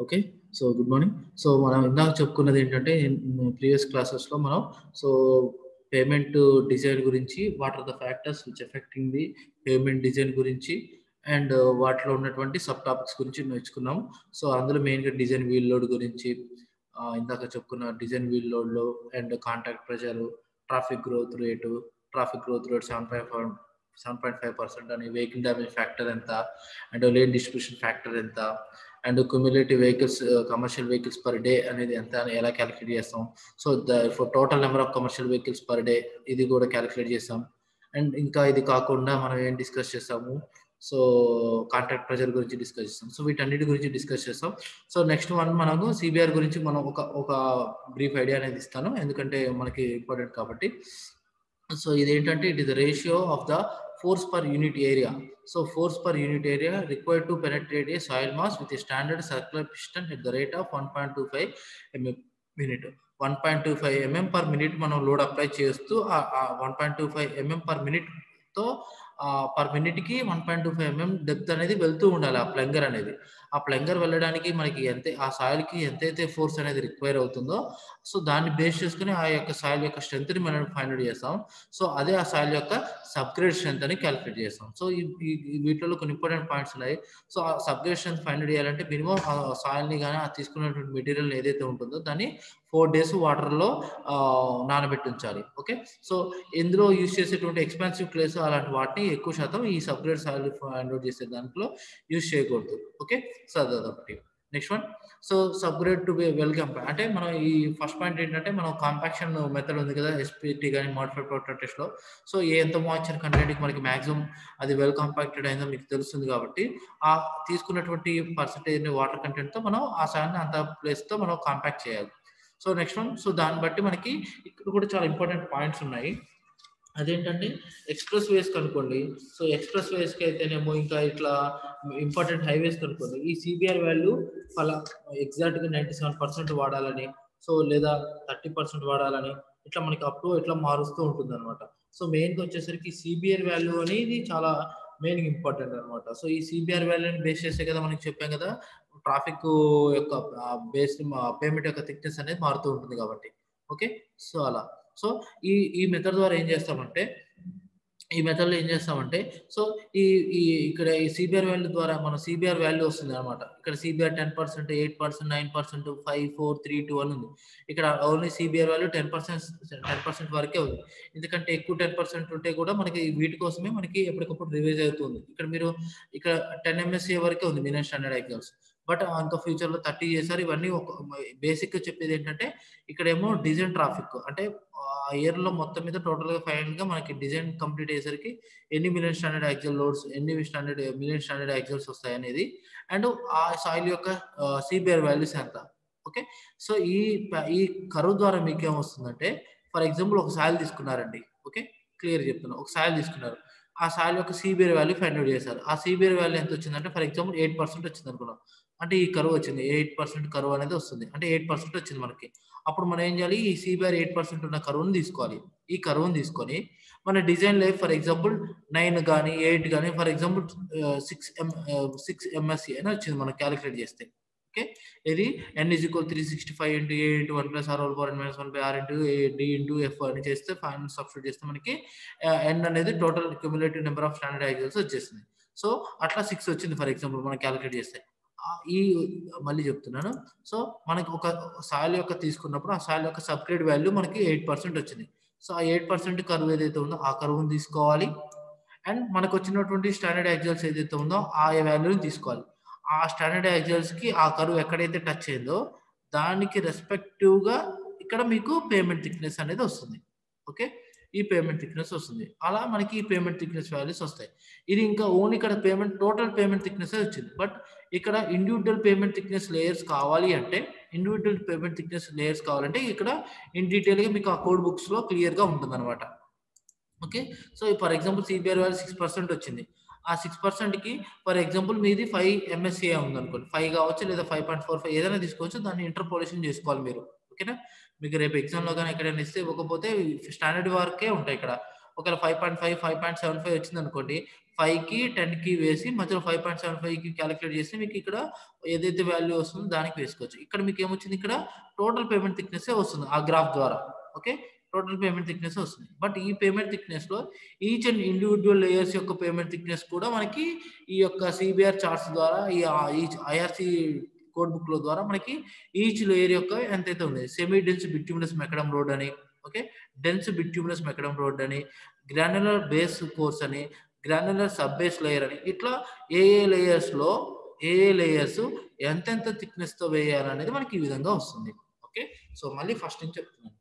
Okay. So, good morning. So, మనం ఇందాక చెప్పుకున్నది ఏంటంటే ప్రీవియస్ క్లాసెస్‌లో మనం సో, పేమెంట్ డిజైన్ గురించి what are the factors which affecting the payment design గురించి అండ్ వాటిలో ఉన్నటువంటి సబ్ టాపిక్స్ గురించి నేర్చుకున్నాము. సో, అందులో మెయిన్‌గా డిజైన్ వీల్ లోడ్ గురించి ఇందాక చెప్పుకున్న డిజైన్ వీల్ లోడ్‌లో and contact pressure, traffic growth rate 7.5% అని, వెహికల్ డ్యామేజ్ ఫ్యాక్టర్ ఎంత అండ్ లేన్ డిస్ట్రిబ్యూషన్ ఫ్యాక్టర్ ఎంత and cumulative vehicles commercial vehicles per day అనేది ఎంత అని ఎలా క్యాలిక్యులేట్ చేస్తాం. So for total number of commercial vehicles per day ఇది కూడా క్యాలిక్యులేట్ చేస్తాం. అండ్ ఇంకా ఇది కాకుండా మనం ఏం డిస్కస్ చేస్తాము, సో కాంట్రాక్ట్ ప్రెజర్ గురించి డిస్కస్ చేస్తాం. సో వీటన్నిటి గురించి డిస్కస్ చేస్తాం. సో నెక్స్ట్ వన్ మనకు సిబిఆర్ గురించి మనం ఒక బ్రీఫ్ ఐడియా అనేది ఇస్తాను, ఎందుకంటే మనకి ఇంపార్టెంట్ కాబట్టి. సో ఇదేంటంటే it is the ratio of the force per unit area. So force per unit area required to penetrate a soil mass with a standard circular piston at the rate of 1.25 mm minute. 1.25 mm per minute మనం load apply చేస్తూ 1.25 mm per minute తో per minute కి 1.25 mm depth అనేది వెళ్తూ ఉండాలి ఆ plunger అనేది. ఆ ప్లంగర్ వెళ్ళడానికి మనకి ఆ సాయిల్ కి ఎంతైతే ఫోర్స్ అనేది రిక్వైర్ అవుతుందో, సో దాన్ని బేస్ చేసుకుని ఆ యొక్క సాయిల్ యొక్క స్ట్రెంత్ ని మనం ఫైండ్ అవుట్ చేస్తాం. సో అదే ఆ సాయిల్ యొక్క సబ్గ్రేడ్ స్ట్రెంత్ అని క్యాలిక్యులేట్ చేస్తాం. సో వీటిలో కొన్ని ఇంపార్టెంట్ పాయింట్స్ ఉన్నాయి. సో ఆ సబ్గ్రేడ్ స్ట్రెంత్ ఫైండ్ అవుట్ చేయాలంటే మినిమం ఆ సాయిల్ ని కానీ ఆ తీసుకున్నటువంటి మెటీరియల్ ఏదైతే ఉంటుందో దాన్ని 4 days వాటర్లో నానబెట్టి ఉంచాలి. ఓకే. సో ఇందులో యూజ్ చేసేటువంటి ఎక్స్పెన్సివ్ క్లేస్ అలాంటి వాటిని ఎక్కువ శాతం ఈ సబ్గ్రేడ్ సాయిల్ ఫైండ్ అవుట్ చేసే దాంట్లో యూజ్ చేయకూడదు. ఓకే. సో అదొకటి. Next one, so subgrade to be well compact అంటే మనం ఈ ఫస్ట్ పాయింట్ ఏంటంటే మనం కాంపాక్షన్ మెథడ్ ఉంది కదా ఎస్పిటి కానీ మోడిఫైడ్ పవర్ టెస్ట్ లో. సో ఎంత మాయిశ్చర్ కంటెంట్ మనకి మాక్సిమం అది వెల్ కాంపాక్టెడ్ అయిందో మీకు తెలుస్తుంది కాబట్టి ఆ తీసుకున్నటువంటి పర్సెంటేజ్ వాటర్ కంటెంట్ తో మనం ఆ సాయిల్ని అంత ప్లేస్ తో మనం కాంపాక్ట్ చేయాలి. సో నెక్స్ట్ వన్, సో దాన్ని బట్టి మనకి ఇక్కడ కూడా చాలా ఇంపార్టెంట్ పాయింట్స్ ఉన్నాయి. అదేంటంటే ఎక్స్ప్రెస్ వేస్ కనుకోండి. సో ఎక్స్ప్రెస్ వేస్ కి అయితేనేమో ఇంకా ఇట్లా ఇంపార్టెంట్ హైవేస్ కనుకోండి, ఈ సిబిఆర్ వాల్యూ అలా ఎగ్జాక్ట్ గా 97% వాడాలని, సో లేదా 30% వాడాలని ఇట్లా మనకి అప్ టు ఇట్లా మారుస్తూ ఉంటుంది అనమాట. సో మెయిన్ గా వచ్చేసరికి సిబిఆర్ వాల్యూ అనేది చాలా మెయిన్ ఇంపార్టెంట్ అనమాట. సో ఈ సిబిఆర్ వాల్యూని బేస్ చేసే కదా మనకి చెప్పాం కదా ట్రాఫిక్ యొక్క బేస్ పేమెంట్ యొక్క థిక్నెస్ అనేది మారుతూ ఉంటుంది కాబట్టి. ఓకే. సో అలా సో ఈ మెథడ్ ద్వారా ఏం చేస్తామంటే సో ఈ ఇక్కడ ఈ సిబిఆర్ వాల్యూ ద్వారా మన సిబిఆర్ వాల్యూ వస్తుంది అనమాట. ఇక్కడ సిబిఆర్ 10%, 8%, 9%, 5, 4, 3, 2 అని ఉంది. ఇక్కడ ఓన్లీ సిబిఆర్ వాల్యూ 10% వరకే ఉంది. ఎందుకంటే ఎక్కువ 10% ఉంటే కూడా మనకి వీటి కోసమే మనకి ఎప్పటికప్పుడు రివైజ్ అవుతుంది. ఇక్కడ 10 MSA వరకే ఉంది మినిమం స్టాండర్డ్ ఎగ్జామ్స్. బట్ ఇంకా ఫ్యూచర్ లో 30 చేశారు. ఇవన్నీ ఒక బేసిక్ గా చెప్పేది ఏంటంటే ఇక్కడేమో డిజైన్ ట్రాఫిక్ అంటే ఇయర్ లో మొత్తం మీద టోటల్ గా ఫైనల్ గా మనకి డిజైన్ కంప్లీట్ అయ్యేసరికి ఎన్ని మిలియన్ స్టాండర్డ్ యాక్సిల్ లోడ్స్, ఎన్ని మిలియన్ స్టాండర్డ్ యాక్సిల్స్ వస్తాయి అనేది అండ్ ఆ సాయిల్ యొక్క సిబిఆర్ వాల్యూస్ ఎంత. ఓకే. సో ఈ కర్వ్ ద్వారా మీకు ఏమొస్తుందంటే ఫర్ ఎగ్జాంపుల్ ఒక సాయిల్ తీసుకున్నారండి. ఓకే. క్లియర్ చెప్తున్నా, ఒక సాయిల్ తీసుకున్నారు. ఆ సాయిల్ యొక్క సిబిఆర్ వాల్యూ ఫైండ్ అవుట్ చేశారు. ఆ సిబిఆర్ వాల్యూ ఎంత వచ్చిందంటే ఫర్ ఎగ్జాంపుల్ 8% వచ్చింది అనుకున్నాం. అంటే ఈ కర్వ్ వచ్చింది 8% కర్వ్ అనేది వస్తుంది. అంటే 8% వచ్చింది మనకి. అప్పుడు మనం ఏం చేయాలి, ఈ సిబిఆర్ 8% ఉన్న కర్వ్ని తీసుకోవాలి. ఈ కర్వ్ని తీసుకొని మన డిజైన్ లైఫ్ ఫర్ ఎగ్జాంపుల్ 9 కానీ 8 కానీ ఫర్ ఎగ్జాంపుల్ 6 MSE అని వచ్చింది మనం క్యాలిక్యులేట్ చేస్తే. ఓకే. ఇది n is equal 365 into a into 1 plus r whole power n minus 1 by r into a d into f అని చేస్తే ఫైనల్ సబ్స్టిట్యూట్ చేస్తే మనకి n అనేది total cumulative number of standard axles వచ్చేసింది. సో అట్లా 6 వచ్చింది ఫర్ ఎగ్జాంపుల్ మనం calculate చేస్తే. మళ్ళీ చెప్తున్నాను. సో మనకి ఒక సాయిల్ యొక్క తీసుకున్నప్పుడు ఆ సాయిల్ యొక్క సబ్గ్రేడ్ వాల్యూ మనకి 8% వచ్చింది. సో ఆ 8% కర్వ్ ఏదైతే ఉందో ఆ కర్వ్ని తీసుకోవాలి అండ్ మనకు వచ్చినటువంటి స్టాండర్డ్ యాక్సిల్స్ ఏదైతే ఉందో ఆ వాల్యూని తీసుకోవాలి. ఆ స్టాండర్డ్ యాక్సిల్స్ కి ఆ కర్వ్ ఎక్కడైతే టచ్ అయిందో దానికి రెస్పెక్టివ్ గా ఇక్కడ మీకు పేమెంట్ థిక్నెస్ అనేది వస్తుంది. ఓకే. ఈ పేమెంట్ థిక్నెస్ వస్తుంది. అలా మనకి ఈ పేమెంట్ థిక్నెస్ వాల్యూస్ వస్తాయి. ఇది ఇంకా ఓన్లీ ఇక్కడ టోటల్ పేమెంట్ థిక్నెస్ వచ్చింది. బట్ ఇక్కడ ఇండివిజువల్ పేమెంట్ థిక్నెస్ లేయర్స్ కావాలి అంటే ఇక్కడ ఇన్ డీటెయిల్ గా మీకు ఆ కోడ్ బుక్స్ లో క్లియర్ గా ఉంటుంది అనమాట. Okay. So for example CBR value 6% వచ్చింది. ఆ 6% కి ఫర్ ఎగ్జాంపుల్ మీది 5 MSA ఉందనుకోండి. 5 కావచ్చు లేదా 5.45 ఏదైనా తీసుకోవచ్చు. దాన్ని ఇంటర్పోలేషన్ చేసుకోవాలి మీరు. ఓకేనా. మీకు రేపు ఎగ్జామ్ లో కానీ ఎక్కడైనా ఇస్తే ఇవ్వకపోతే స్టాండర్డ్ వరకే ఉంటాయి ఇక్కడ. ఒకవేళ 5.5, 5.75 వచ్చింది అనుకోండి, 5కి 10కి వేసి మధ్యలో 5.75కి క్యాలిక్యులేట్ చేసి మీకు ఇక్కడ ఏదైతే వాల్యూ వస్తుందో దానికి వేసుకోవచ్చు. ఇక్కడ మీకు ఏమొచ్చింది, ఇక్కడ టోటల్ పేమెంట్ థిక్నెస్ వస్తుంది ఆ గ్రాఫ్ ద్వారా. ఓకే, టోటల్ పేమెంట్ థిక్నెస్ వస్తుంది. బట్ ఈ పేమెంట్ థిక్నెస్ లో ఈచ్ అండ్ ఇండివిజువల్ లేయర్స్ యొక్క పేమెంట్ థిక్నెస్ కూడా మనకి ఈ యొక్క సిబిఆర్ చార్ట్స్ ద్వారా ఈ ఐఆర్సి కోడ్ బుక్ లో ద్వారా మనకి ఈచ్ లేయర్ యొక్క ఎంతైతే ఉంది, సెమీ డెన్స్ బిట్యూమినస్ మెకడమ్ రోడ్ అని, ఓకే, డెన్స్ బిట్యూమినస్ మెకడమ్ రోడ్ అని, గ్రాన్యులర్ బేస్ కోర్స్ అని, గ్రాన్యులర్ సబ్ బేస్ లేయర్ అని, ఇట్లా ఏ లేయర్స్ ఎంతెంత థిక్నెస్ తో వేయాలనేది మనకి ఈ విధంగా వస్తుంది. ఓకే, సో మళ్ళీ ఫస్ట్ నుంచి చెప్తున్నాను.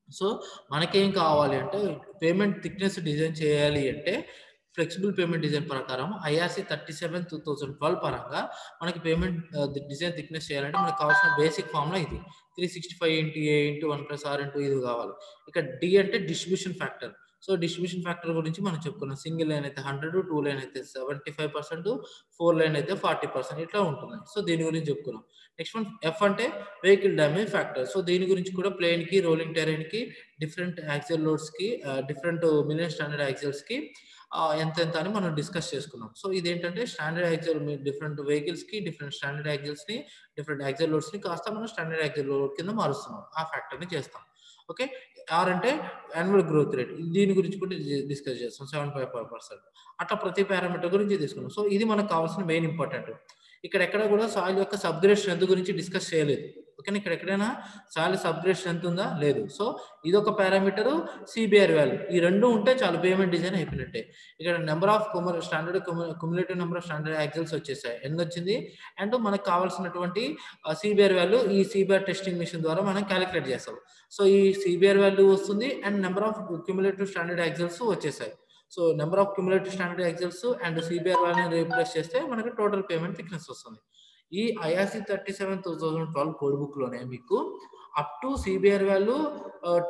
సో మనకేం కావాలి అంటే పేమెంట్ థిక్నెస్ డిజైన్ చేయాలి అంటే ఫ్లెక్సిబుల్ పేమెంట్ డిజైన్ ప్రకారం ఐఆర్సి 37/2012 పరంగా మనకి పేమెంట్ డిజైన్ థిక్నెస్ చేయాలంటే మనకు కావాల్సిన బేసిక్ ఫార్ములా ఇది 365/A/1+R/2 ఇది కావాలి. ఇక్కడ డి అంటే distribution factor. So distribution factor గురించి మనం చెప్పుకున్నాం. సింగిల్ లైన్ అయితే 100, 2 లైన్ అయితే 75%, 4 లైన్ అయితే 40%, ఇట్లా ఉంటుంది. సో దీని గురించి చెప్పుకున్నాం. నెక్స్ట్ వన్ ఎఫ్ అంటే వెహికల్ డ్యామేజ్ ఫ్యాక్టర్. సో దీని గురించి కూడా ప్లేన్ కి, రోలింగ్ టెరైన్ కి, డిఫరెంట్ యాక్సిల్ లోడ్స్ కి, డిఫరెంట్ మిలియన్ స్టాండర్డ్ యాక్సిల్స్ కి ఎంత అని మనం డిస్కస్ చేసుకున్నాం. సో ఇదేంటంటే స్టాండర్డ్ యాక్సిల్ డిఫరెంట్ వెహికల్స్ కి డిఫరెంట్ స్టాండర్డ్ యాక్సిల్స్ ని, డిఫరెంట్ యాక్సిల్ లోడ్స్ ని కాస్త మనం స్టాండర్డ్ యాక్సిల్ లోడ్ కింద మారుస్తున్నాం. ఆ ఫ్యాక్టర్ ని చేస్తాం. ఓకే, ఆర్ అంటే యాన్యువల్ గ్రోత్ రేట్. దీని గురించి కూడా డిస్కస్ చేస్తాం 7.5%. అట్లా ప్రతి పారామీటర్ గురించి తీసుకున్నాం. సో ఇది మనకు కావాల్సిన మెయిన్ ఇంపార్టెంట్. ఇక్కడ ఎక్కడ కూడా సాయిల్ యొక్క సబ్గ్రేడ్ స్ట్రెంత్ గురించి డిస్కస్ చేయలేదు. ఓకే, ఇక్కడ ఎక్కడైనా సాయిల్ సబ్గ్రేడ్ స్ట్రెంత్ ఉందా, లేదు. సో ఇది ఒక పారామీటర్, సిబిఆర్ వాల్యూ, ఈ రెండు ఉంటే చాలు పేమెంట్ డిజైన్ అయిపోయినట్టే. ఇక్కడ number of cumulative number of standard axles వచ్చేసాయి, ఎన్ని వచ్చింది, అండ్ మనకు కావాల్సినటువంటి సిబిఆర్ వాల్యూ ఈ సిబిఆర్ టెస్టింగ్ మిషన్ ద్వారా మనం క్యాలిక్యులేట్ చేస్తాం. సో ఈ సిబిఆర్ వాల్యూ వస్తుంది and number of cumulative standard axles వచ్చేసాయి. So number of cumulative standard axles and CBR వాల్యూని రీప్లేస్ చేస్తే మనకి టోటల్ పేమెంట్ థిక్నెస్ వస్తుంది. ఈ ఐఆర్సి 37/2012 కోడ్ బుక్ లోనే మీకు అప్ టు సిబిఆర్ వాల్యూ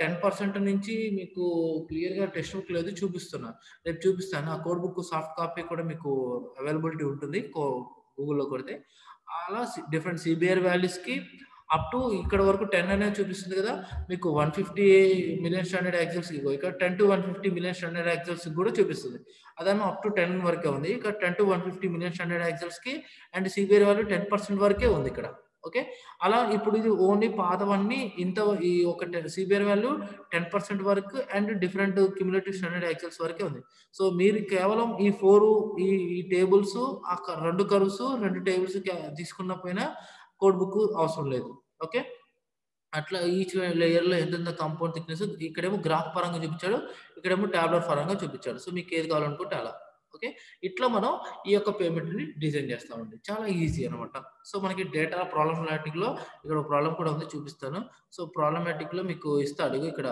10% నుంచి మీకు క్లియర్ గా టెక్స్ట్ బుక్ లేదు, చూపిస్తున్నా, రేపు చూపిస్తాను. ఆ కోడ్ బుక్ సాఫ్ట్ కాపీ కూడా మీకు అవైలబిలిటీ ఉంటుంది గూగుల్లో కొడితే. అలా డిఫరెంట్ సిబిఆర్ వాల్యూస్ కి అప్ టు ఇక్కడ వరకు 10 అనేది చూపిస్తుంది కదా మీకు. 150 మిలియన్ స్టాండర్డ్ యాక్సిల్స్ ఇక్కడ 10 to 150 మిలియన్ స్టాండర్డ్ యాక్సిల్స్ కూడా చూపిస్తుంది. అదేమో అప్ టు 10 వరకే ఉంది. ఇక్కడ 10 to 150 మిలియన్ స్టాండర్డ్ యాక్సిల్స్ కి అండ్ సిబిఆర్ వాల్యూ 10% వరకే ఉంది ఇక్కడ. ఓకే, అలా ఇప్పుడు ఇది ఓన్లీ పాతవన్నీ ఇంత ఈ ఒక సిబిఆర్ వాల్యూ 10% వరకు and different cumulative standard axles వరకే ఉంది. సో మీరు కేవలం ఈ 4 ఈ టేబుల్స్, ఆ 2 కర్వ్స్, 2 టేబుల్స్ తీసుకున్న పైన కోడ్ బుక్ అవసరం లేదు. ఓకే, అట్లా ఈచ్ లేయర్ లో ఎంత కాంపౌండ్ థిక్నెస్, ఇక్కడేమో గ్రాఫ్ పరంగా చూపించాడు, ఇక్కడేమో టాబ్లెట్ పరంగా చూపించాడు. సో మీకు ఏది కావాలనుకుంటే అలా. ఓకే, ఇట్లా మనం ఈ యొక్క పేమెంట్ ని డిజైన్ చేస్తామండి. చాలా ఈజీ అనమాట. సో మనకి డేటా ప్రాబ్లమాటిక్ లో ఇక్కడ ప్రాబ్లం కూడా ఉంది, చూపిస్తాను. సో ప్రాబ్లమాటిక్ లో మీకు ఇస్తాడు ఇక్కడ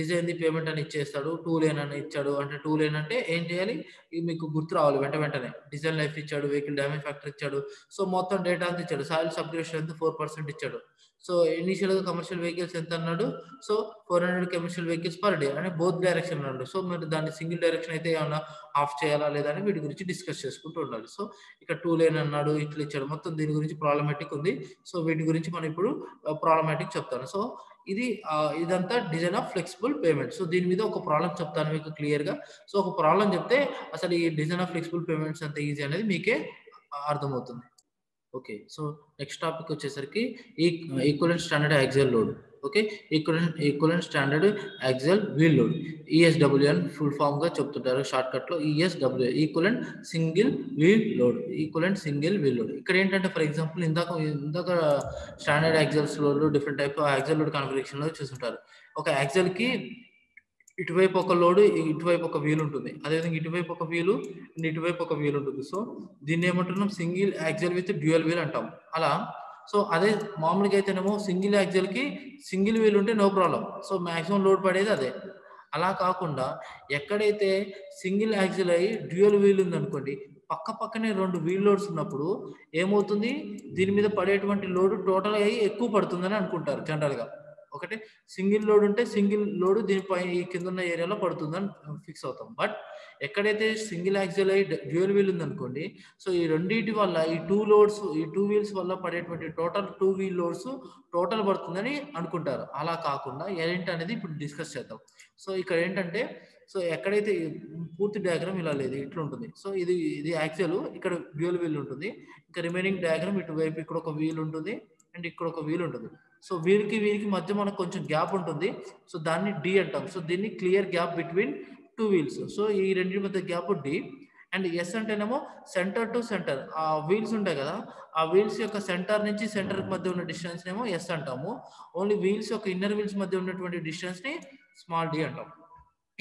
డిజైన్ ది పేమెంట్ అని ఇచ్చేస్తాడు. 2 లేన్ అని ఇచ్చాడు. అంటే 2 లేన్ అంటే ఏం చేయాలి, ఇది మీకు గుర్తు రావాలి వెంటనే. డిజైన్ లైఫ్ ఇచ్చాడు, వెహికల్ డ్యామేజ్ ఫ్యాక్టర్ ఇచ్చాడు. సో మొత్తం డేటా అంతా ఇచ్చాడు. సాయిల్ సబ్గ్రేషన్ ఎంత 4% ఇచ్చాడు. సో ఇనిషియల్ గా కమర్షియల్ వెహికల్స్ ఎంత అన్నాడు, so 400 commercial vehicles per day అంటే బోత్ డైరెక్షన్ అన్నాడు. సో మరి దాన్ని సింగిల్ డైరెక్షన్ అయితే ఏమన్నా ఆఫ్ చేయాలా లేదా అని వీటి గురించి డిస్కస్ చేసుకుంటూ ఉండాలి. సో ఇక్కడ 2 లేన్ అన్నాడు, ఇట్లా ఇచ్చాడు. మొత్తం దీని గురించి ప్రాబ్లమాటిక్ ఉంది. సో వీటి గురించి మనం ఇప్పుడు ప్రాబ్లమాటిక్ చెప్తాను. సో ఇది ఇదంతా design of flexible payment. So దీని మీద ఒక ప్రాబ్లం చెప్తాను మీకు క్లియర్ గా. సో ఒక ప్రాబ్లం చెప్తే అసలు ఈ డిజైన్ ఆఫ్ ఫ్లెక్సిబుల్ పేమెంట్స్ అంత ఈజీ అనేది మీకే అర్థమవుతుంది. ఓకే, సో నెక్స్ట్ టాపిక్ వచ్చేసరికి equivalent standard axle load. Okay, equivalent standard axle wheel load, ESW అని ఫుల్ ఫామ్ గా చెప్తుంటారు షార్ట్ కట్ లో. ESW equivalent single wheel load, equivalent single wheel load. ఇక్కడ ఏంటంటే ఫర్ ఎగ్జాంపుల్ ఇందాక standard axles load different type axle load configuration లో చూస్తుంటారు. ఒక యాక్సిల్ కి ఇటువైపు ఒక లోడ్, ఇటువైపు ఒక వీల్ ఉంటుంది. అదేవిధంగా ఇటువైపు ఒక వీలు, ఇటువైపు ఒక వీల్ ఉంటుంది. సో దీన్ని ఏమంటున్నాం, single axle with dual wheel అంటాం. అలా సో అదే మామూలుగా అయితేనేమో సింగిల్ యాక్సిల్ కి సింగిల్ వీల్ ఉంటే no problem. So maximum load పడేది అదే. అలా కాకుండా ఎక్కడైతే సింగిల్ యాక్సిల్ అయ్యి డ్యూయల్ వీల్ ఉందనుకోండి, పక్కనే 2 వీల్ లోడ్స్ ఉన్నప్పుడు ఏమవుతుంది, దీని మీద పడేటువంటి లోడ్ టోటల్ అయ్యి ఎక్కువ పడుతుందని అనుకుంటారు జనరల్ గా. ఒకటి సింగిల్ లోడ్ ఉంటే సింగిల్ లోడ్ దీనిపై ఈ కింద ఉన్న ఏరియాలో పడుతుందని ఫిక్స్ అవుతాం. బట్ ఎక్కడైతే సింగిల్ యాక్సిల్ అయి డ్యూయల్ వీల్ ఉందనుకోండి, సో ఈ రెండింటి వల్ల ఈ 2 లోడ్స్, ఈ 2 వీల్స్ వల్ల పడేటువంటి టోటల్ 2 వీల్ లోడ్స్ టోటల్ పడుతుందని అనుకుంటారు. అలా కాకుండా ఏంటి అనేది ఇప్పుడు డిస్కస్ చేద్దాం. సో ఇక్కడ ఏంటంటే సో ఎక్కడైతే పూర్తి డయాగ్రామ్ ఇలా లేదు, ఇట్లా ఉంటుంది. సో ఇది యాక్చువల్, ఇక్కడ డ్యూయల్ వీల్ ఉంటుంది. ఇంకా రిమైనింగ్ డయాగ్రామ్ ఇటువైపు ఇక్కడ ఒక వీల్ ఉంటుంది అండ్ ఇక్కడ ఒక వీల్ ఉంటుంది. సో వీరికి మధ్య మనకు కొంచెం గ్యాప్ ఉంటుంది. సో దాన్ని డి అంటాం. సో దీన్ని clear gap between two wheels. So ఈ రెండింటి మధ్య గ్యాప్ డి. అండ్ ఎస్ అంటేనేమో సెంటర్ టు సెంటర్, ఆ వీల్స్ ఉంటాయి కదా, ఆ వీల్స్ యొక్క సెంటర్ నుంచి సెంటర్ మధ్య ఉన్న డిస్టెన్స్ ఏమో ఎస్ అంటాము. ఓన్లీ వీల్స్ యొక్క ఇన్నర్ వీల్స్ మధ్య ఉన్నటువంటి డిస్టెన్స్ ని స్మాల్ డి అంటాం.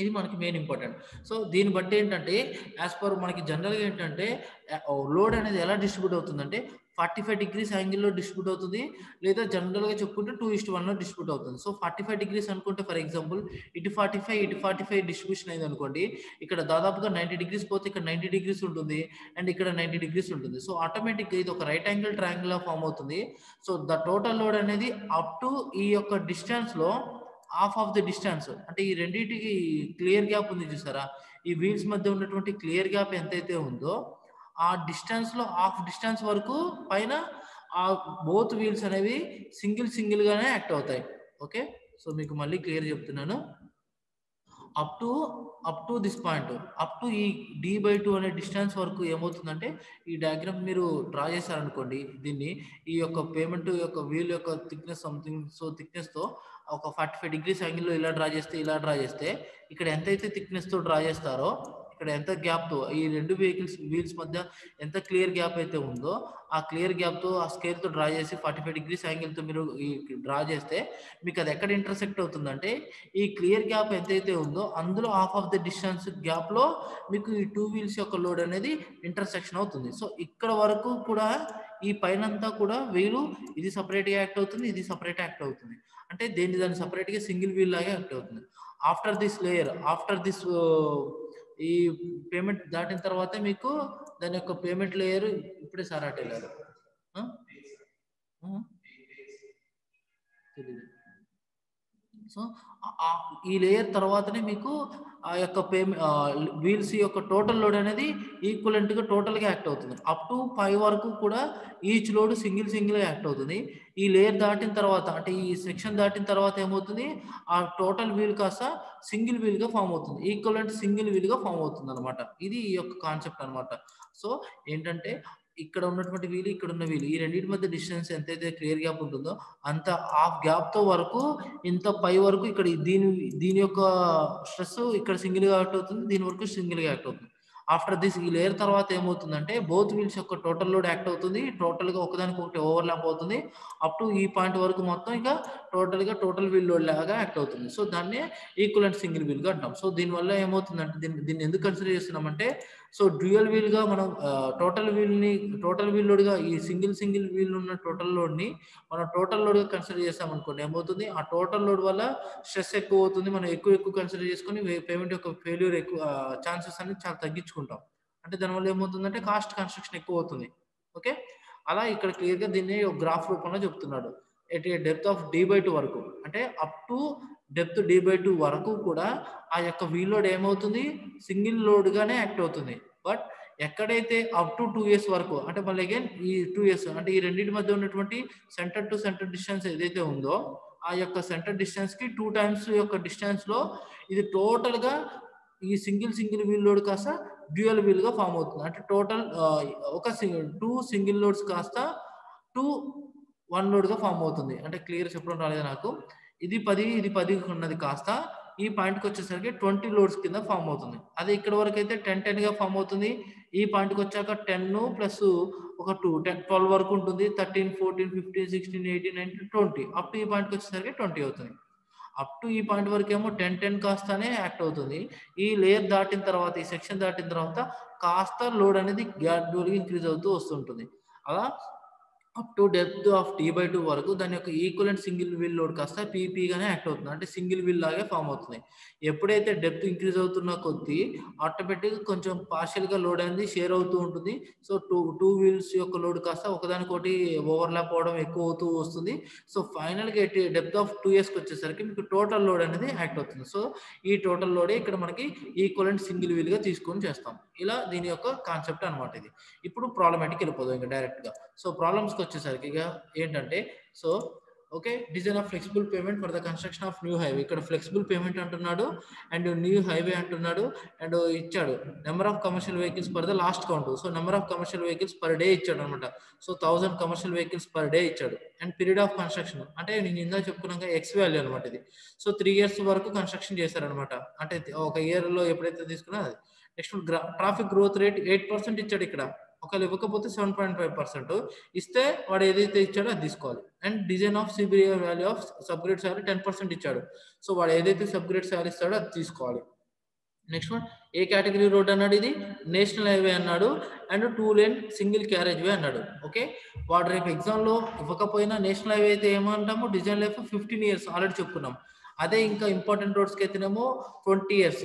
ఇది మనకి మెయిన్ ఇంపార్టెంట్. సో దీన్ని బట్టి ఏంటంటే యాజ్ పర్ మనకి జనరల్గా ఏంటంటే లోడ్ అనేది ఎలా డిస్ట్రిబ్యూట్ అవుతుందంటే 45 degrees యాంగిల్లో డిస్ట్రిబ్యూట్ అవుతుంది, లేదా జనరల్గా చెప్పుకుంటే 2:1 డిస్ట్రిబ్యూట్ అవుతుంది. సో 45 degrees అనుకుంటే ఫర్ ఎగ్జాంపుల్ ఇటు 45 డిస్ట్రిబ్యూషన్ అయింది అనుకోండి, ఇక్కడ దాదాపుగా 90 degrees పోతే ఇక్కడ 90 degrees ఉంటుంది అండ్ ఇక్కడ 90 degrees ఉంటుంది. సో ఆటోమేటిక్గా ఇది ఒక రైట్ యాంగిల్ ట్రయాంగిల్ లా ఫామ్ అవుతుంది. సో ద టోటల్ లోడ్ అనేది అప్ టు ఈ యొక్క డిస్టెన్స్ లో హాఫ్ ఆఫ్ ది డిస్టెన్స్, అంటే ఈ రెండింటికి క్లియర్ గ్యాప్ ఉంది చూసారా, ఈ వీల్స్ మధ్య ఉన్నటువంటి క్లియర్ గ్యాప్ ఎంతైతే ఉందో ఆ డిస్టెన్స్ లో హాఫ్ డిస్టెన్స్ వరకు పైన ఆ బోత్ వీల్స్ అనేవి సింగిల్ గానే యాక్ట్ అవుతాయి. ఓకే, సో మీకు మళ్ళీ క్లియర్ చెప్తున్నాను. Up to this point, up to ఈ d/2 అనే డిస్టెన్స్ వరకు ఏమవుతుందంటే, ఈ డయాగ్రామ్ మీరు డ్రా చేశారనుకోండి, దీన్ని ఈ యొక్క పేమెంట్ యొక్క వీల్ యొక్క థిక్నెస్ సంథింగ్, సో థిక్నెస్ తో ఒక 45 degrees యాంగిల్లో ఇలా డ్రా చేస్తే ఇక్కడ ఎంతైతే థిక్నెస్ తో డ్రా చేస్తారో, ఇక్కడ ఎంత గ్యాప్ తో ఈ రెండు వీల్స్ మధ్య ఎంత క్లియర్ గ్యాప్ అయితే ఉందో ఆ క్లియర్ గ్యాప్ తో ఆ స్కేల్ తో డ్రా చేసి 45 degrees యాంగిల్ తో మీరు ఈ డ్రా చేస్తే మీకు అది ఎక్కడ ఇంటర్సెక్ట్ అవుతుందంటే, ఈ క్లియర్ గ్యాప్ ఎంతైతే ఉందో అందులో half of the distance gap లో మీకు ఈ టూ వీల్స్ యొక్క లోడ్ అనేది ఇంటర్సెక్షన్ అవుతుంది. సో ఇక్కడ వరకు కూడా ఈ పైనంతా కూడా వీలు ఇది సపరేట్ గా యాక్ట్ అవుతుంది, ఇది సపరేట్ యాక్ట్ అవుతుంది. అంటే దాన్ని సపరేట్ గా సింగిల్ వీల్ లాగా యాక్ట్ అవుతుంది. ఆఫ్టర్ దిస్ ఈ పేమెంట్ దాటిన తర్వాత మీకు దాని యొక్క పేమెంట్ లేయర్ ఇప్పుడే సారాట్ వెళ్ళారు తెలీదు. సో ఈ లేయర్ తర్వాతనే మీకు ఆ యొక్క వీల్స్ యొక్క టోటల్ లోడ్ అనేది ఈక్వలెంట్ గా టోటల్ గా యాక్ట్ అవుతుంది. అప్ టు 5 వరకు కూడా ఈచ్ లోడ్ సింగిల్ గా యాక్ట్ అవుతుంది. ఈ లేయర్ దాటిన తర్వాత, అంటే ఈ సెక్షన్ దాటిన తర్వాత ఏమవుతుంది, ఆ టోటల్ వీల్ కాస్త సింగిల్ వీల్ గా ఫామ్ అవుతుంది, ఈక్వలెంట్ సింగిల్ వీల్ గా ఫామ్ అవుతుంది అనమాట. ఇది ఈ యొక్క కాన్సెప్ట్ అనమాట. సో ఏంటంటే ఇక్కడ ఉన్నటువంటి వీలు, ఇక్కడ ఉన్న వీలు, ఈ రెండింటి మధ్య డిస్టెన్స్ ఎంతైతే క్లియర్ గ్యాప్ ఉంటుందో అంత హాఫ్ గ్యాప్ తో వరకు ఇంత పై వరకు ఇక్కడ దీని యొక్క స్ట్రెస్ ఇక్కడ సింగిల్ గా యాక్ట్ అవుతుంది, దీని వరకు సింగిల్ గా యాక్ట్ అవుతుంది. ఆఫ్టర్ దిస్ ఈ లేయర్ తర్వాత ఏమవుతుందంటే బోత్ వీల్స్ యొక్క టోటల్ లోడ్ యాక్ట్ అవుతుంది, టోటల్ గా ఒకదానికి ఒకటి ఓవర్లాప్ అవుతుంది. అప్ టు ఈ పాయింట్ వరకు మొత్తం ఇంకా టోటల్ వీల్ లోడ్ లాగా యాక్ట్ అవుతుంది. సో దాన్ని ఈక్వలెంట్ సింగిల్ వీల్ గా అంటాం. సో దీనివల్ల ఏమవుతుందంటే దీన్ని ఎందుకు కన్సిడర్ చేస్తున్నామంటే, సో డ్యూయల్ వీల్ గా మనం టోటల్ వీల్ లోడ్ గా ఈ సింగిల్ వీల్ ఉన్న టోటల్ లోడ్ ని మనం టోటల్ లోడ్ గా కన్సిడర్ చేస్తాం అనుకోండి, ఏమవుతుంది, ఆ టోటల్ లోడ్ వల్ల స్ట్రెస్ ఎక్కువ అవుతుంది. మనం ఎక్కువ కన్సిడర్ చేసుకుని పేమెంట్ యొక్క ఫెయిల్యూర్ ఎక్కువ ఛాన్సెస్ అనేది చాలా తగ్గించుకుంటాం. అంటే దానివల్ల ఏమవుతుందంటే కాస్ట్ కన్స్ట్రక్షన్ ఎక్కువ అవుతుంది. ఓకే, అలా ఇక్కడ క్లియర్ గా దీన్ని ఒక గ్రాఫ్ రూపంలో చెప్తున్నాడు. డెప్త్ ఆఫ్ d/2 వరకు, అంటే అప్ టు డెప్త్ d/2 వరకు కూడా ఆ యొక్క వీల్ లోడ్ ఏమవుతుంది, సింగిల్ లోడ్ గానే యాక్ట్ అవుతుంది. బట్ ఎక్కడైతే అప్ టు 2s వరకు, అంటే మళ్ళీ అగైన్ ఈ 2s అంటే ఈ రెండింటి మధ్య ఉన్నటువంటి సెంటర్ టు సెంటర్ డిస్టెన్స్ ఏదైతే ఉందో ఆ యొక్క సెంటర్ డిస్టెన్స్ కి 2 times యొక్క డిస్టెన్స్ లో ఇది టోటల్ గా ఈ సింగిల్ వీల్ లోడ్ కాస్త డ్యూయల్ వీల్ గా ఫామ్ అవుతుంది. అంటే టోటల్ ఒక 2 సింగిల్ లోడ్స్ కాస్త 2 1 లోడ్ గా ఫామ్ అవుతుంది. అంటే క్లియర్ చెప్పడం రాలేదు నాకు. ఇది 10 ఉన్నది కాస్త ఈ పాయింట్కి వచ్చేసరికి 20 లోడ్స్ కింద ఫామ్ అవుతుంది. అదే ఇక్కడ వరకు అయితే 10 గా ఫామ్ అవుతుంది. ఈ పాయింట్కి వచ్చాక 10 ప్లస్ ఒక 2 12 వరకు ఉంటుంది. 13 14 15 16 18 19 20 అప్ టు ఈ పాయింట్కి వచ్చేసరికి 20 అవుతుంది. అప్ టు ఈ పాయింట్ వరకు ఏమో 10 కాస్తానే యాక్ట్ అవుతుంది. ఈ లేయర్ దాటిన తర్వాత, ఈ సెక్షన్ దాటిన తర్వాత కాస్త లోడ్ అనేది గ్రాడ్యువల్గా ఇంక్రీజ్ అవుతూ వస్తుంటుంది. అలా up to depth of d/2 వరకు దాని యొక్క ఈక్వలెంట్ సింగిల్ వీల్ లోడ్ కాస్త PP గానే యాక్ట్ అవుతుంది. అంటే సింగిల్ వీల్ లాగే ఫామ్ అవుతుంది. ఎప్పుడైతే డెప్త్ ఇంక్రీజ్ అవుతున్న కొద్దీ ఆటోమేటిక్ కొంచెం పార్షియల్ గా లోడ్ అనేది షేర్ అవుతూ ఉంటుంది. సో టూ వీల్స్ యొక్క లోడ్ కాస్త ఒకదానికొకటి ఓవర్లాప్ అవడం ఎక్కువ అవుతూ వస్తుంది. సో ఫైనల్ గా డెప్త్ ఆఫ్ 2s కి వచ్చేసరికి మీకు టోటల్ లోడ్ అనేది యాక్ట్ అవుతుంది. సో ఈ టోటల్ లోడే ఇక్కడ మనకి ఈక్వలెంట్ సింగిల్ వీల్ గా తీసుకొని చేస్తాం. ఇలా దీని యొక్క కాన్సెప్ట్ అనమాట ఇది. ఇప్పుడు ప్రాబ్లమాటిక్ వెళ్ళిపోదాం ఇంకా డైరెక్ట్ గా. సో ప్రాబ్లమ్స్ కి వచ్చేసరికి ఏంటంటే, so okay, design of flexible payment for the construction of new highway. ఇక్కడ ఫ్లెక్సిబుల్ పేమెంట్ అంటున్నాడు అండ్ న్యూ హైవే అంటున్నాడు అండ్ ఇచ్చాడు number of commercial vehicles per the last count. So number of commercial vehicles per day ఇచ్చాడు అనమాట. So 1000 commercial vehicles per day ఇచ్చాడు. And period of construction అంటే నేను ఇందా చెప్పుకున్నాక ఎక్స్ వాల్యూ అనమాట ఇది. సో 3 years వరకు కన్స్ట్రక్షన్ చేశారనమాట. అంటే ఒక ఇయర్ లో ఎప్పుడైతే తీసుకున్నా అది. నెక్స్ట్ ట్రాఫిక్ గ్రోత్ రేట్ 8% ఇచ్చాడు ఇక్కడ. ఒకవేళ ఇవ్వకపోతే 7.5%, ఇస్తే వాడు ఏదైతే ఇచ్చాడో అది తీసుకోవాలి. And design of CBR value of subgrade salary 10% ఇచ్చాడు. సో వాడు ఏదైతే సబ్గ్రేడ్ సాలరీ ఇస్తాడో అది తీసుకోవాలి. నెక్స్ట్ వన్, ఏ కేటగిరీ రోడ్ అన్నాడు, ఇది నేషనల్ హైవే అన్నాడు అండ్ 2 lane సింగిల్ క్యారేజ్ వే అన్నాడు. ఓకే, వాడు రేపు ఎగ్జామ్ లో ఇవ్వకపోయినా నేషనల్ హైవే అయితే ఏమంటాము, డిజైన్ లైఫ్ 15 years ఆల్రెడీ చెప్పుకున్నాం. అదే ఇంకా ఇంపార్టెంట్ రోడ్స్కి అయితేనేమో 20 years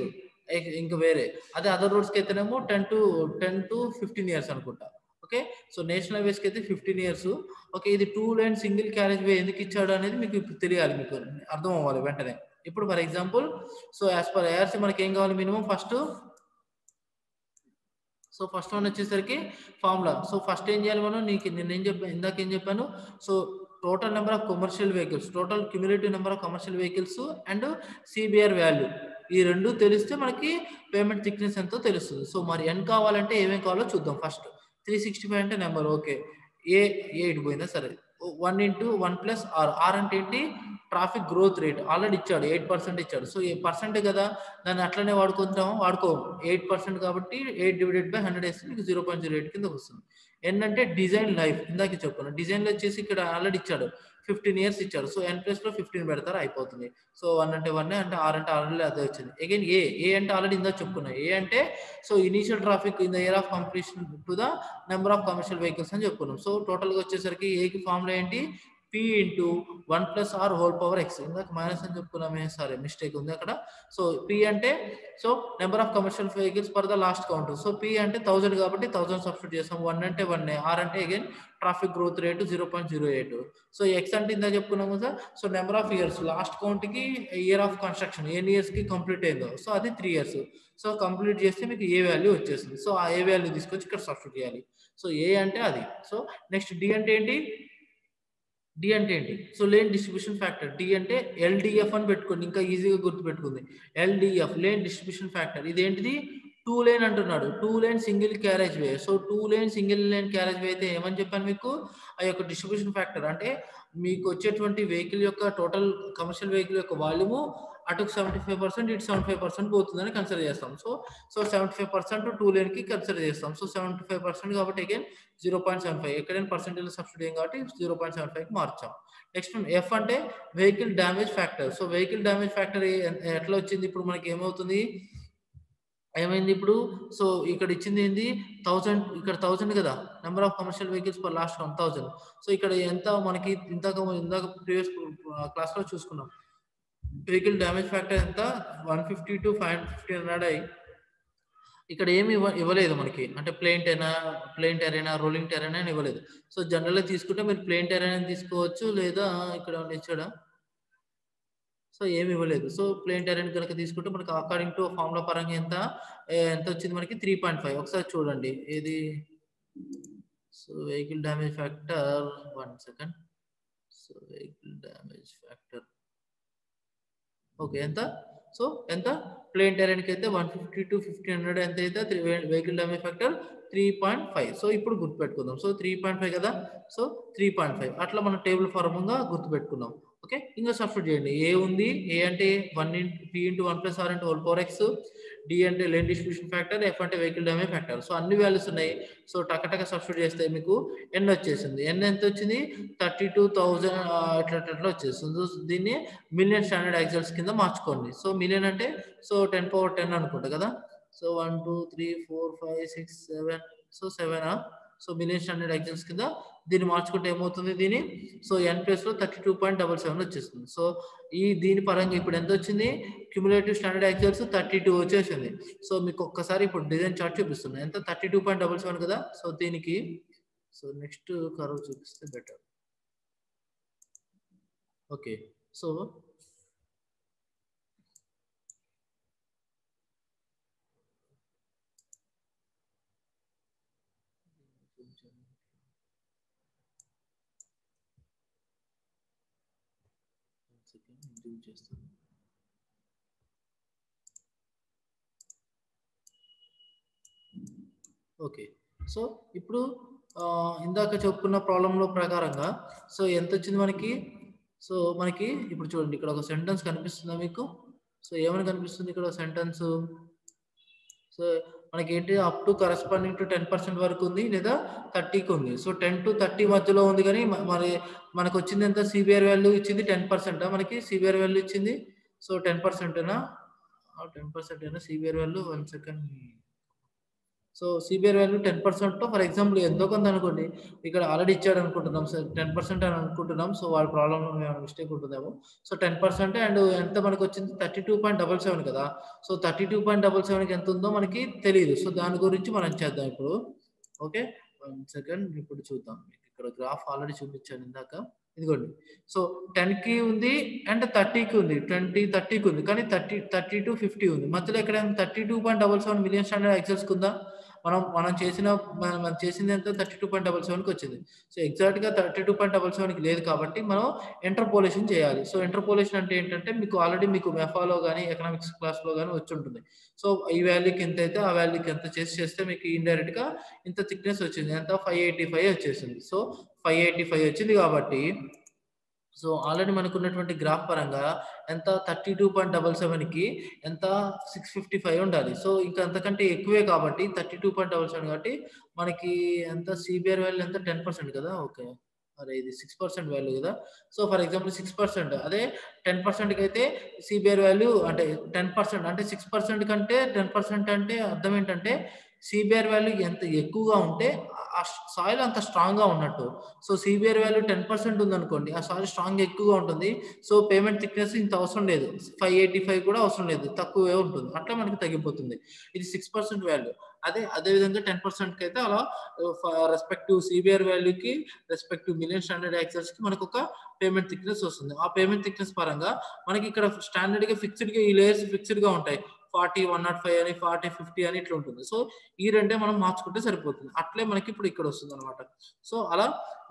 ఇంకా వేరే. అదే అదర్ రోడ్స్కి అయితేనేమో 10 to 15 years అనుకుంటా. ఓకే, సో నేషనల్ హైవేస్కి అయితే 15 years. ఓకే, ఇది 2 lane సింగిల్ క్యారేజ్ వే ఎందుకు ఇచ్చాడు అనేది మీకు తెలియాలి, మీకు అర్థం అవ్వాలి వెంటనే. ఇప్పుడు for example, so as per ARC మనకి ఏం కావాలి minimum first. So first one వచ్చేసరికి ఫార్ములా. సో ఫస్ట్ ఏం చేయాలి మనం, నీకు నేను ఏం చెప్పాను ఇందాక ఏం చెప్పాను, so total number of commercial vehicles, total cumulative number of commercial vehicles and CBR value, ఈ రెండు తెలిస్తే మనకి పేమెంట్ థిక్నెస్ ఎంతో తెలుస్తుంది. సో మరి ఎన్ కావాలంటే ఏమేమి కావాలో చూద్దాం. ఫస్ట్ 365 అంటే నెంబర్. ఓకే, ఏ ఇటు పోయిందా, సరే 1 into 1 plus ఆర్ అంటే ఏంటి, ట్రాఫిక్ గ్రోత్ రేట్ ఆల్రెడీ ఇచ్చాడు 8% ఇచ్చాడు. సో 8% కదా, దాన్ని అట్లనే వాడుకుంటాము, వాడుకోము. 8% కాబట్టి 8/100 వేస్తే మీకు 0.08 కింద వస్తుంది. ఏంటంటే డిజైన్ లైఫ్ ఇందాక చెప్పుకున్నాను. డిజైన్ లో వచ్చేసి ఇక్కడ ఆల్రెడీ ఇచ్చాడు 15 years ఇచ్చాడు. సో n ప్లస్ లో 15 పెడతారు, అయిపోతుంది. సో 1 అంటే 1 అంటే ఆర్ అంటే ఆల్రెడీ అదే వచ్చింది. అగైన్ ఏ అంటే ఆల్రెడీ ఇందా చెప్పుకున్నా. ఏ అంటే so initial traffic in the year of completion to the number of commercial vehicles అని చెప్పుకున్నాం. సో టోటల్ గా వచ్చేసరికి ఏకి ఫార్ములా ఏంటి, P into 1 plus R whole power x. ఇందాక మైనస్ అని చెప్పుకున్నామే, సరే మిస్టేక్ ఉంది అక్కడ. సో P అంటే so number of commercial vehicles per the last count. So P అంటే 1000 కాబట్టి 1000 సబ్స్టిట్యూట్ చేస్తాం. 1 అంటే 1, R అంటే again traffic growth rate 0.08. So X అంటే ఇందా చెప్పుకున్నాము sir. So number of years last count కి ఇయర్ ఆఫ్ కన్స్ట్రక్షన్ ఎన్ని ఇయర్స్ కి కంప్లీట్ అయిందో, సో అది 3 years. సో కంప్లీట్ చేస్తే మీకు ఏ వాల్యూ వచ్చేస్తుంది. సో ఆ ఏ వాల్యూ తీసుకొచ్చి ఇక్కడ సబ్స్టిట్యూట్ చేయాలి. సో ఏ అంటే అది. సో నెక్స్ట్ డి అంటే ఏంటి, డి అంటే ఏంటి, so lane distribution factor. D అంటే ఎల్డిఎఫ్ అని పెట్టుకోండి, ఇంకా ఈజీగా గుర్తు పెట్టుకుంది. LDF lane distribution factor. ఇదేంటిది, 2 lane అంటున్నాడు, 2 lane single carriage way. So 2 lane single lane carriage way అయితే ఏమని చెప్పాను మీకు, ఆ యొక్క డిస్ట్రిబ్యూషన్ ఫ్యాక్టర్ అంటే మీకు వచ్చేటువంటి వెహికల్ యొక్క టోటల్ కమర్షియల్ వెహికల్ యొక్క వాల్యూము అటు 75%, ఇటు 75% పోతుందని కన్సిడర్ చేస్తాం. సో 75% 2 lane కి కన్సిడర్ చేస్తాం. సో 75% కాబట్టి అగైన్ 0.75, ఎక్కడైనా పర్సెంటేజ్ సబ్సిడీ కాబట్టి 0.75 కి మార్చాం. నెక్స్ట్ ఎఫ్ అంటే vehicle damage factor. So vehicle damage factor ఎట్లా వచ్చింది, ఇప్పుడు మనకి ఏమవుతుంది, ఏమైంది ఇప్పుడు, సో ఇక్కడ ఇచ్చింది ఏంది 1000, ఇక్కడ 1000 కదా number of commercial vehicles per last 1000. So ఇక్కడ ఎంత మనకి ఇందాక ప్రీవియస్ క్లాస్ లో చూసుకున్నాం, వెహికల్ డ్యామేజ్ ఫ్యాక్టర్ ఎంత 150 to 550 అన్నాడు. ఇక్కడ ఏమి ఇవ్వలేదు మనకి, అంటే ప్లెయిన్ టెరైనా రోలింగ్ టెరైనా అని ఇవ్వలేదు. సో జనరల్ గా తీసుకుంటే మీరు ప్లెయిన్ టెరైనా తీసుకోవచ్చు, లేదా ఇక్కడ ఇచ్చాడా, సో ఏమి ఇవ్వలేదు. సో ప్లెయిన్ టెరైన్ కనుక తీసుకుంటే మనకి అకార్డింగ్ టు ఫార్ములా పరంగా ఎంత వచ్చింది మనకి 3.5. ఒకసారి చూడండి ఏది, so vehicle damage factor 1 second. So vehicle damage factor okay so ఎంత, ప్లేన్ టెరైన్ కి అయితే 150 to 1500 ఎంత అయితే వెహికల్ డ్యామేజ్ ఫ్యాక్టర్ 3.5. సో ఇప్పుడు గుర్తుపెట్టుకుందాం. సో 3.5 కదా, సో 3.5 అట్లా మనం టేబుల్ ఫార్మంగా గుర్తుపెట్టుకున్నాం. ఓకే, ఇంకా సబ్స్టిట్యూట్ చేయండి. ఏ ఉంది, ఏ అంటే 1 into P into 1 plus R into whole power x, D అంటే లేన్ డిస్ట్రిబ్యూషన్ ఫ్యాక్టర్, ఎఫ్ అంటే వెహికల్ డ్యామేజ్ ఫ్యాక్టర్. సో అన్ని వాల్యూస్ ఉన్నాయి. సో టక సబ్స్టిట్యూట్ చేస్తే మీకు ఎన్ వచ్చేసింది. ఎన్ ఎంత వచ్చింది, 32,000 అట్లా వచ్చేస్తుంది. దీన్ని మిలియన్ స్టాండర్డ్ యాక్సిల్స్ కింద మార్చుకోండి. సో మిలియన్ అంటే సో 10 power 10 అనుకుంటా కదా. So 1 2 3 4 5 6 7, so 7. So million standard axles కింద దీన్ని మార్చుకుంటే ఏమవుతుంది, దీని సో ఎన్ ప్లస్ లో 32.77 వచ్చేస్తుంది. సో దీని పరంగా ఇప్పుడు ఎంత వచ్చింది, క్యుములేటివ్ స్టాండర్డ్ యాక్సిల్స్ 32 వచ్చేసింది. సో మీకు ఒక్కసారి ఇప్పుడు డిజైన్ చార్ట్ చూపిస్తుంది, ఎంత 32.77 కదా. సో దీనికి సో నెక్స్ట్ కర్వ్ చూపిస్తే బెటర్. ఓకే, సో చేస్తాను. ఓకే. సో ఇప్పుడు ఇందాక చెప్పుకున్న ప్రాబ్లంలో ప్రకారంగా సో ఎంత వచ్చింది మనకి? సో మనకి ఇప్పుడు చూడండి ఇక్కడ ఒక సెంటెన్స్ కనిపిస్తుందా మీకు? సో ఏమని కనిపిస్తుంది ఇక్కడ సెంటెన్స్? సో మనకేంటి అప్ టు కరెస్పాండింగ్ టు 10% వరకు ఉంది లేదా 30కి ఉంది. సో 10-30 మధ్యలో ఉంది కానీ మరి మనకు వచ్చింది ఎంత? సిబిఆర్ వాల్యూ ఇచ్చింది 10%. మనకి సిబిఆర్ వాల్యూ ఇచ్చింది. సో 10%నా 10% CBR value 1 second. So CBR value 10% for example ఎంతో కొంత అనుకోండి. ఇక్కడ ఆల్రెడీ ఇచ్చాడు అనుకుంటున్నాం సార్ 10% అని అనుకుంటున్నాం. సో వాడి ప్రాబ్లంలో ఏమైనా మిస్టేక్ ఉంటుందేమో. సో 10% అండ్ ఎంత మనకు వచ్చింది 32.77 కదా. సో 32.77కి ఎంత ఉందో మనకి తెలియదు. సో దాని గురించి మనం చేద్దాం ఇప్పుడు. ఓకే 1 సెకండ్ ఇప్పుడు చూద్దాం. ఇక్కడ గ్రాఫ్ ఆల్రెడీ చూపించాను ఇందాక. ఇదిగోండి. సో 10కి ఉంది అండ్ 30కి ఉంది. 30కి ఉంది. కానీ 30-50 ఉంది. మధ్యలో ఎక్కడ 32.77 మిలియన్ స్టాండర్డ్ ఎక్సెల్స్‌కి ఉందా? మనం చేసింది ఎంత? 32.77కి వచ్చింది. సో ఎగ్జాక్ట్‌గా 32.77కి లేదు కాబట్టి మనం ఇంటర్పోలేషన్ చేయాలి. సో ఇంటర్పోలేషన్ అంటే ఏంటంటే మీకు మెఫాలో గాని, ఎకనామిక్స్ క్లాస్‌లో గాని వచ్చుంటుంది. సో ఈ వాల్యూకి ఎంత అయితే ఆ వాల్యూకి ఎంత చేస్తే మీకు ఇండైరెక్ట్‌గా ఇంత థిక్‌నెస్ వచ్చింది. ఎంత? 585 వచ్చేసింది. సో 585 వచ్చింది కాబట్టి సో ఆల్రెడీ మనకున్నటువంటి గ్రాఫ్ పరంగా ఎంత 32.77కి ఎంత 655 ఉండాలి. సో ఇంకా అంతకంటే ఎక్కువే కాబట్టి 32.77 కాబట్టి మనకి ఎంత సిబిఆర్ వాల్యూ ఎంత 10% కదా. ఓకే. అరే ఇది 6% వాల్యూ కదా. సో ఫర్ ఎగ్జాంపుల్ 6% అదే 10%కి అయితే సిబిఆర్ వాల్యూ అంటే 10% అంటే 6% కంటే 10% అంటే అర్థం ఏంటంటే సిబిఆర్ వాల్యూ ఎంత ఎక్కువగా ఉంటే ఆ సాయిల్ అంత స్ట్రాంగ్ గా ఉన్నట్టు. సో సిబిఆర్ వాల్యూ 10% ఉందనుకోండి ఆ సాయిల్ స్ట్రాంగ్ ఎక్కువగా ఉంటుంది. సో పేమెంట్ థిక్నెస్ ఇంత అవసరం లేదు. 585 కూడా అవసరం లేదు. తక్కువే ఉంటుంది. అట్లా మనకి తగ్గిపోతుంది. ఇది 6% వాల్యూ. అదే విధంగా 10%కి అయితే అలా రెస్పెక్టివ్ సిబిఆర్ వాల్యూకి రెస్పెక్టివ్ మిలియన్ స్టాండర్డ్ యాక్సెస్ కి మనకు ఒక పేమెంట్ థిక్నెస్ వస్తుంది. ఆ పేమెంట్ థిక్నెస్ పరంగా మనకి ఇక్కడ స్టాండర్డ్ గా ఫిక్స్డ్ గా ఈ లేయర్స్ ఫిక్స్డ్ గా ఉంటాయి. 40, 105 అని 40, 50 అని ఇట్లా ఉంటుంది. సో ఈ రెండే మనం మార్చుకుంటే సరిపోతుంది. అట్లే మనకి ఇప్పుడు ఇక్కడ వస్తుంది అనమాట. సో అలా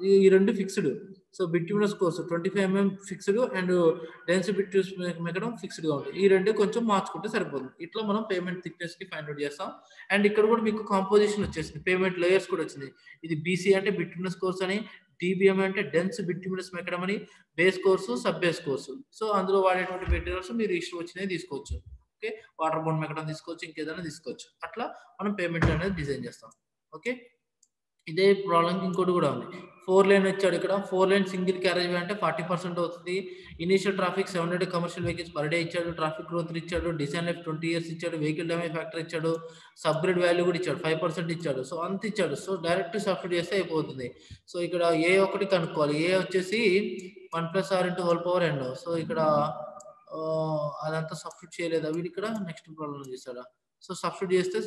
ఈ రెండు fixed. So bituminous course 25 mm fixed and density bitumen macadam fixed గా ఉంటుంది. ఈ రెండు కొంచెం మార్చుకుంటే సరిపోతుంది. ఇట్లా మనం పేమెంట్ థిక్నెస్ కి ఫైండ్ అవుట్ చేస్తాం. అండ్ ఇక్కడ కూడా మీకు కాంపోజిషన్ వచ్చేసింది. పేమెంట్ లేయర్స్ కూడా వచ్చింది. ఇది బీసీ అంటే బిట్యూమినస్ కోర్స్ అని, డిబిఎం అంటే డెన్స్ బిట్యూమినస్ మెకడం అని, base course sub base course. So అందులో వాడేటువంటి మెటీరియల్స్ మీరు ఇష్టం వచ్చినవి తీసుకోవచ్చు. ఓకే వాటర్ బౌండ్ మెకడం తీసుకోవచ్చు, ఇంకేదైనా తీసుకోవచ్చు. అట్లా మనం పేమెంట్ అనేది డిజైన్ చేస్తాం. ఓకే ఇదే ప్రాబ్లం ఇంకోటి కూడా ఉంది. 4 లేన్ వచ్చాడు ఇక్కడ. 4 లేన్ సింగిల్ క్యారేజ్ వే అంటే 40% అవుతుంది. Initial traffic 700 commercial vehicles per day ఇచ్చాడు. ట్రాఫిక్ గ్రోత్ ఇచ్చాడు. డిజైన్ లైఫ్ 20 years ఇచ్చాడు. వెహికల్ డ్యామేజ్ ఫ్యాక్టర్ ఇచ్చాడు. సబ్గ్రేడ్ వాల్యూ కూడా ఇచ్చాడు. 5% ఇచ్చాడు. సో అంత ఇచ్చాడు. సో డైరెక్ట్ సబ్స్టిట్యూట్ చేస్తే అయిపోతుంది. సో ఇక్కడ ఏ ఒకటి కనుక్కోవాలి. ఏ వచ్చేసి 1 + r × whole power n. So ఇక్కడ అదంతా సబ్స్టిట్యూట్ చేయలేదా వీడు ఇక్కడ? నెక్స్ట్ ప్రాబ్లం చేస్తాడా? సో సబ్స్టిట్యూట్ చేస్తే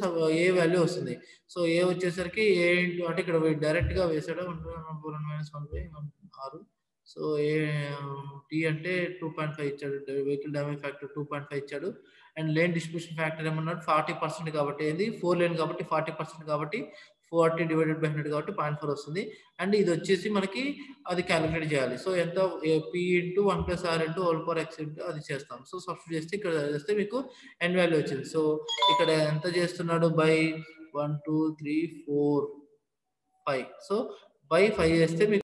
ఏ వాల్యూ వస్తుంది. సో ఏ వచ్చేసరికి ఏ అంటే ఇక్కడ డైరెక్ట్ గా వేసాడు 1/(-1/6). సో ఏ టీ అంటే 2.5 ఇచ్చాడు. వెహికల్ డ్యామేజ్ ఫ్యాక్టర్ 2.5 ఇచ్చాడు. అండ్ లేన్ డిస్ట్రిబ్యూషన్ ఫ్యాక్టర్ ఏమన్నాడు 40% కాబట్టి ఇది 4 లేన్ కాబట్టి 40% కాబట్టి 40 / 100 కాబట్టి 0.4 వస్తుంది. అండ్ ఇది వచ్చేసి మనకి అది క్యాలిక్యులేట్ చేయాలి. సో ఎంత p × 1 + r × whole power x అది చేస్తాం. సో సబ్స్టిట్యూట్ చేస్తే ఇక్కడ చేస్తే మీకు n వాల్యూ వచ్చింది. సో ఇక్కడ ఎంత చేస్తున్నాడు బై 1 2 3 4 5. సో బై 5 చేస్తే మీకు